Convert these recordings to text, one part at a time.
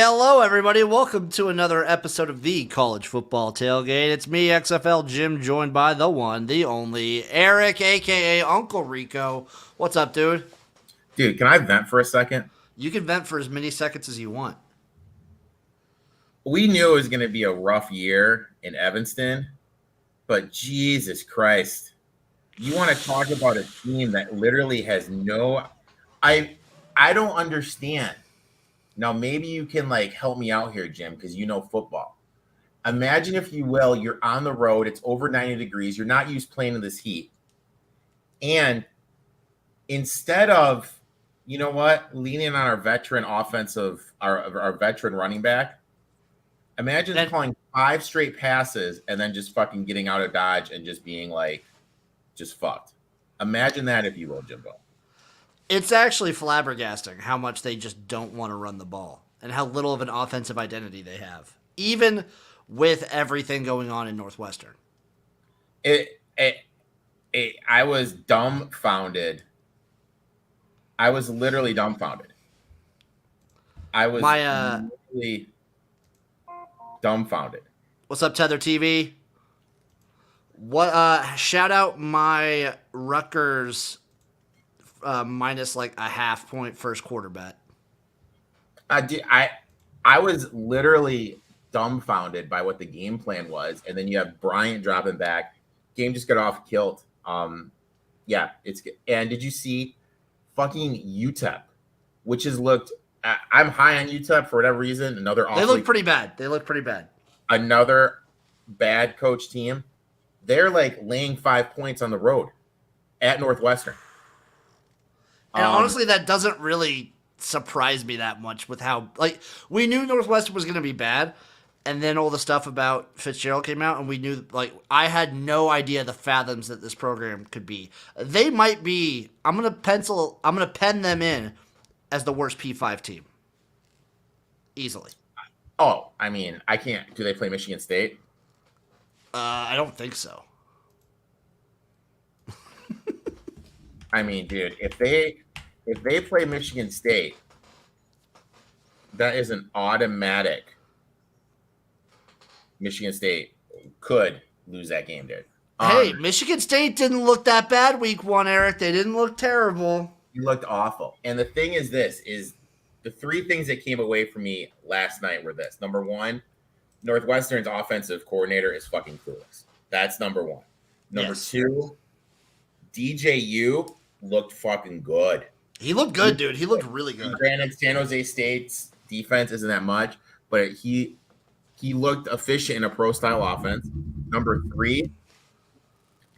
Hello, everybody. Welcome to another episode of the College Football Tailgate. It's me, XFL Jim, joined by the one, the only, Erik, a.k.a. Uncle Rico. What's up, dude? Dude, can I vent for a second? You can vent for as many seconds as you want. We knew it was going to be a rough year in Evanston, but Jesus Christ. You want to talk about a team that literally has no... I don't understand. Now, maybe you can help me out here, Jim, because you know football. Imagine, if you will, you're on the road. It's over 90 degrees. You're not used to playing in this heat. And instead of, you know what, leaning on our veteran our veteran running back, imagine calling 5 straight passes and then just fucking getting out of Dodge and just being just fucked. Imagine that, if you will, Jimbo. It's actually flabbergasting how much they just don't want to run the ball and how little of an offensive identity they have, even with everything going on in Northwestern. I was dumbfounded. I was literally dumbfounded. I was literally dumbfounded. What's up, Tether TV? Shout out my Rutgers minus a half point first quarter bet. I was literally dumbfounded by what the game plan was, and then you have Bryant dropping back. Game just got off kilt. Yeah, it's good. And did you see fucking UTEP, which has looked? I'm high on UTEP for whatever reason. They look pretty bad. Another bad coach team. They're laying 5 points on the road at Northwestern. And honestly, that doesn't really surprise me that much with how, we knew Northwestern was going to be bad, and then all the stuff about Fitzgerald came out, and we knew, I had no idea the fathoms that this program could be. They might be, I'm going to pen them in as the worst P5 team. Easily. Oh, I mean, I can't. Do they play Michigan State? I don't think so. I mean, dude, if they play Michigan State, that is an automatic. Michigan State could lose that game, dude. Hey, Michigan State didn't look that bad week 1, Erik. They didn't look terrible. He looked awful. And the thing is the 3 things that came away from me last night were this. Number 1, Northwestern's offensive coordinator is fucking clueless. That's number 1. Number 2, DJU looked fucking good. He looked good, dude. He looked really good. Granted, San Jose State's defense isn't that much, but he looked efficient in a pro-style offense. Number 3,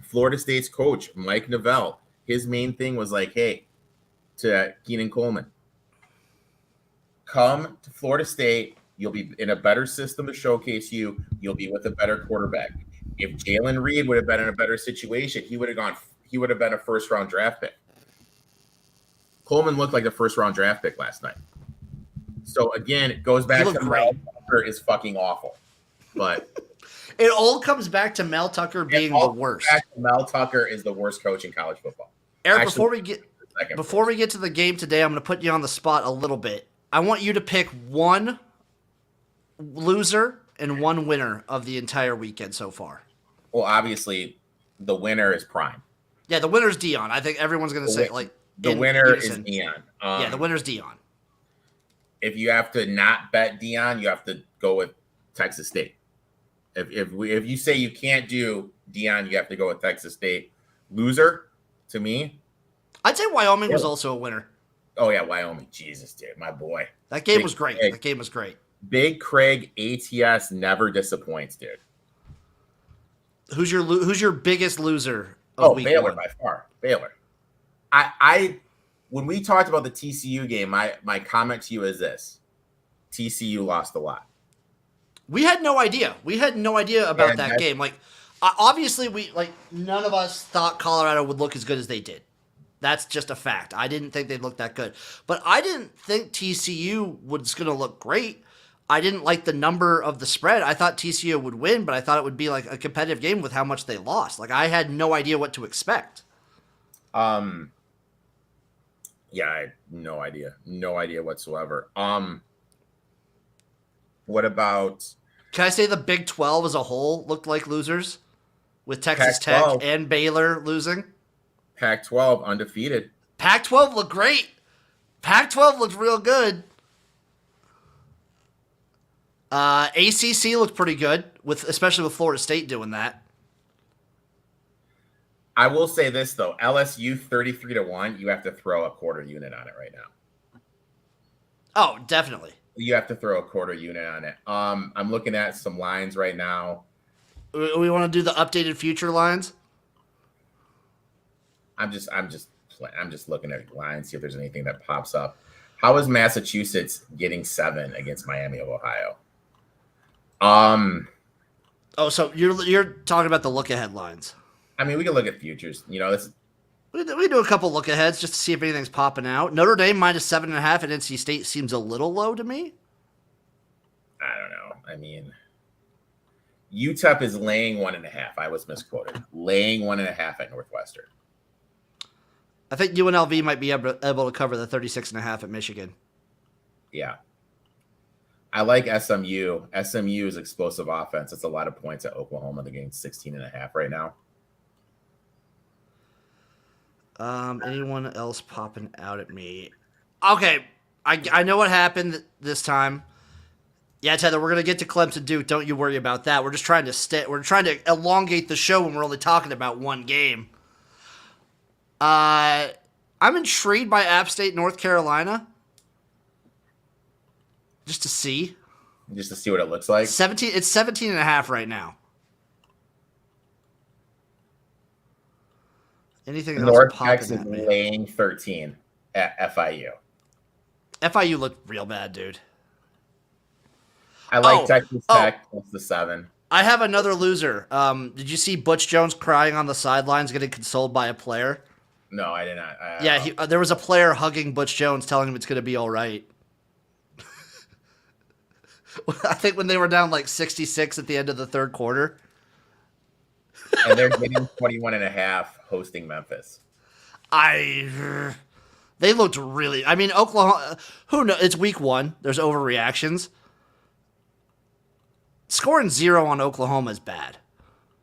Florida State's coach, Mike Novell, his main thing was hey, to Keenan Coleman, come to Florida State. You'll be in a better system to showcase you. You'll be with a better quarterback. If Jalen Reed would have been in a better situation, he would have been a first-round draft pick. Coleman looked like a first-round draft pick last night. So, again, it goes back to Mel Tucker is fucking awful. But it all comes back to Mel Tucker being the worst. Mel Tucker is the worst coach in college football. Erik, before we get to the game today, I'm going to put you on the spot a little bit. I want you to pick one loser and one winner of the entire weekend so far. Well, obviously, the winner is Prime. Yeah, the winner's Dion. I think everyone's going to say the winner is Dion. Yeah, the winner's Dion. If you have to not bet Dion, you have to go with Texas State. If you say you can't do Dion, you have to go with Texas State. Loser, to me, I'd say Wyoming was also a winner. Oh yeah, Wyoming. Jesus, dude, my boy. That game was great. That game was great. Big Craig ATS never disappoints, dude. Who's your biggest loser? Baylor by far. Baylor. I when we talked about the TCU game, my comment to you is this: TCU lost a lot. We had no idea. About that game. Obviously, none of us thought Colorado would look as good as they did. That's just a fact. I didn't think they'd look that good. But I didn't think TCU was going to look great. I didn't like the number of the spread. I thought TCU would win, but I thought it would be a competitive game with how much they lost. I had no idea what to expect. Yeah, I had no idea whatsoever. What about Can I say the Big 12 as a whole looked like losers? With Texas Tech Pac-12? and Baylor losing? Pac-12 undefeated. Pac-12 looked great. Pac-12 looked real good. ACC looked pretty good, especially with Florida State doing that. I will say this though, LSU 33-1. You have to throw a quarter unit on it right now. Oh, definitely. You have to throw a quarter unit on it. I'm looking at some lines right now. We want to do the updated future lines. I'm just looking at lines, see if there's anything that pops up. How is Massachusetts getting 7 against Miami of Ohio? Oh, so you're talking about the look ahead lines. I mean, we can look at futures. You know, this. We do a couple look aheads just to see if anything's popping out. Notre Dame -7.5 at NC State seems a little low to me. I don't know. I mean, UTEP is laying 1.5. I was misquoted. Laying 1.5 at Northwestern. I think UNLV might be able to cover the 36.5 at Michigan. Yeah. I like SMU. SMU is explosive offense. It's a lot of points at Oklahoma. They're getting 16.5 right now. Anyone else popping out at me? Okay, I know what happened this time. Yeah, Tether, we're gonna get to Clemson Duke. Don't you worry about that. We're just trying to we're trying to elongate the show when we're only talking about one game. I'm intrigued by App State, North Carolina. Just to see what it looks like. It's 17.5 right now. Anything else North popping Texas at me? laying 13 at FIU. FIU looked real bad, dude. I like Texas Tech plus the 7. I have another loser. Did you see Butch Jones crying on the sidelines getting consoled by a player? No, I did not. There was a player hugging Butch Jones telling him it's going to be all right. I think when they were down like 66 at the end of the third quarter. And they're getting 21.5 hosting Memphis. They looked really. I mean, Oklahoma. Who knows? It's week 1. There's overreactions. Scoring 0 on Oklahoma is bad.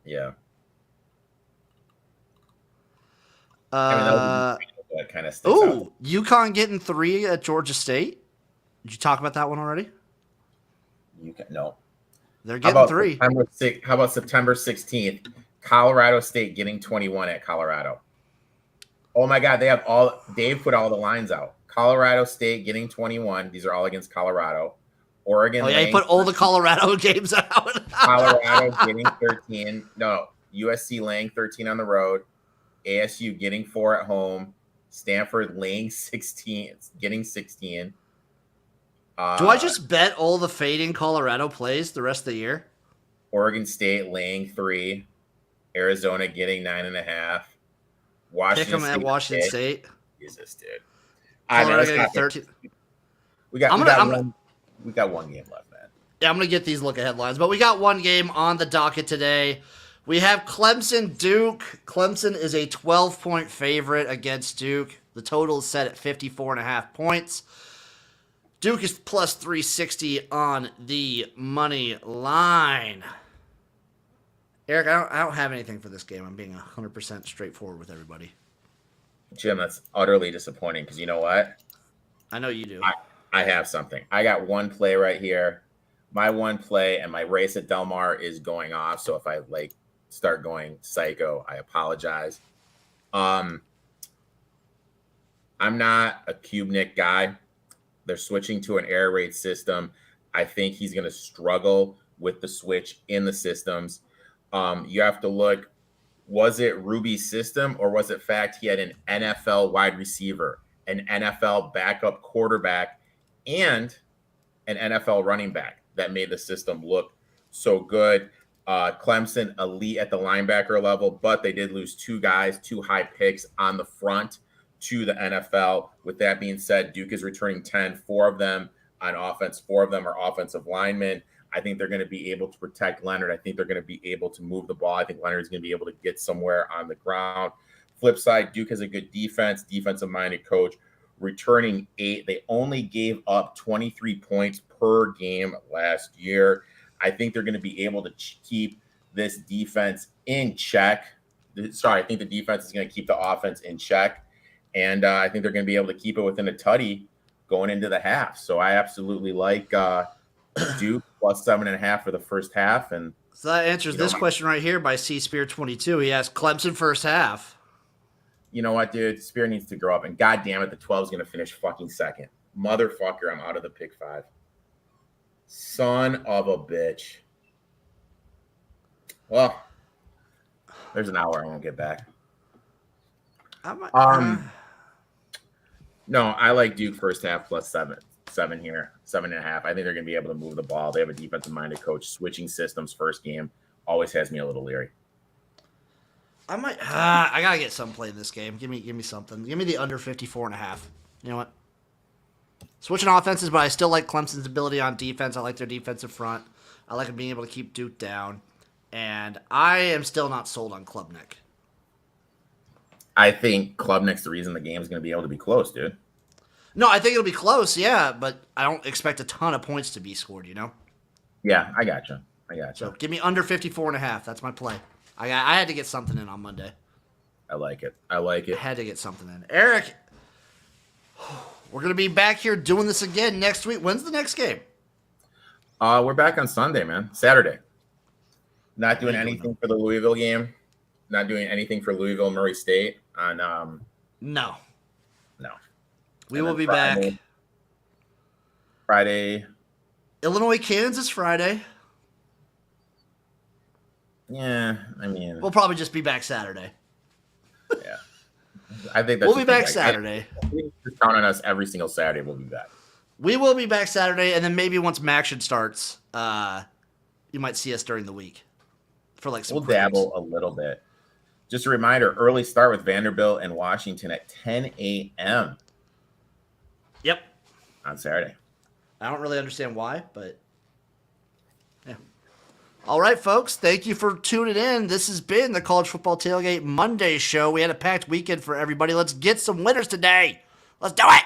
Yeah. That kind of sticks out. UConn getting 3 at Georgia State. Did you talk about that one already? No. They're getting 3. How about September 16th? Colorado State getting 21 at Colorado. Oh my God, Dave put all the lines out. Colorado State getting 21. These are all against Colorado. Oregon. Oh yeah, he put all the Colorado games out. Colorado getting 13. No, USC laying 13 on the road. ASU getting 4 at home. Stanford laying 16, getting 16. Do I just bet all the fading Colorado plays the rest of the year? Oregon State laying 3. Arizona getting 9.5. Pick them at Washington State. Jesus, dude. Colorado getting 13. We got one game left, man. Yeah, I'm going to get these look-ahead lines. But we got one game on the docket today. We have Clemson Duke. Clemson is a 12-point favorite against Duke. The total is set at 54.5 points. Duke is plus 360 on the money line. Eric, I don't have anything for this game. I'm being 100% straightforward with everybody. Jim, that's utterly disappointing because you know what? I know you do. I have something. I got one play right here. My one play and my race at Del Mar is going off. So if I start going psycho, I apologize. I'm not a Kubnik guy. They're switching to an air raid system. I think he's going to struggle with the switch in the systems. You have to look, was it Ruby's system or was it fact he had an NFL wide receiver, an NFL backup quarterback, and an NFL running back that made the system look so good? Clemson elite at the linebacker level, but they did lose 2 guys, 2 high picks on the front to the NFL. With that being said, Duke is returning 10, 4 of them on offense, 4 of them are offensive linemen. I think they're going to be able to protect Leonard. I think they're going to be able to move the ball. I think Leonard is going to be able to get somewhere on the ground. Flip side, Duke has a good defense, defensive-minded coach. returning 8. They only gave up 23 points per game last year. I think they're going to be able to keep this defense in check. Sorry, I think the defense is going to keep the offense in check. And I think they're going to be able to keep it within a tutty going into the half. So I absolutely like Duke plus 7.5 for the first half. And so that answers this question right here by C Spear 22. He asked Clemson first half. You know what, dude? Spear needs to grow up. And God damn it, the 12 is going to finish fucking second. Motherfucker, I'm out of the pick 5. Son of a bitch. Well, there's an hour I won't get back. No, I like Duke first half plus 7 here, 7.5. I think they're going to be able to move the ball. They have a defensive-minded coach. Switching systems first game always has me a little leery. I might. I gotta get some play in this game. Give me something. Give me the under 54.5. You know what? Switching offenses, but I still like Clemson's ability on defense. I like their defensive front. I like them being able to keep Duke down. And I am still not sold on Klubnik. I think Klubnik's the reason the game's going to be able to be close, dude. No, I think it'll be close, yeah, but I don't expect a ton of points to be scored, you know? Yeah, I got you. So give me under 54.5. That's my play. I had to get something in on Monday. I like it. I had to get something in. Erik, we're going to be back here doing this again next week. When's the next game? We're back on Sunday, man. Saturday. Not doing anything for the Louisville game. Not doing anything for Louisville Murray State on No. We and will be Friday, back. Friday. Illinois, Kansas, Friday. Yeah, I mean, we'll probably just be back Saturday. Yeah, I think we'll be back Saturday. Just count on us every single Saturday. We'll be back. We will be back Saturday, and then maybe once MACtion starts, you might see us during the week for like some. We'll dabble a little bit. Just a reminder: early start with Vanderbilt and Washington at 10 a.m. Yep, on Saturday. I don't really understand why, but yeah. All right, folks. Thank you for tuning in. This has been the College Football Tailgate Monday show. We had a packed weekend for everybody. Let's get some winners today. Let's do it.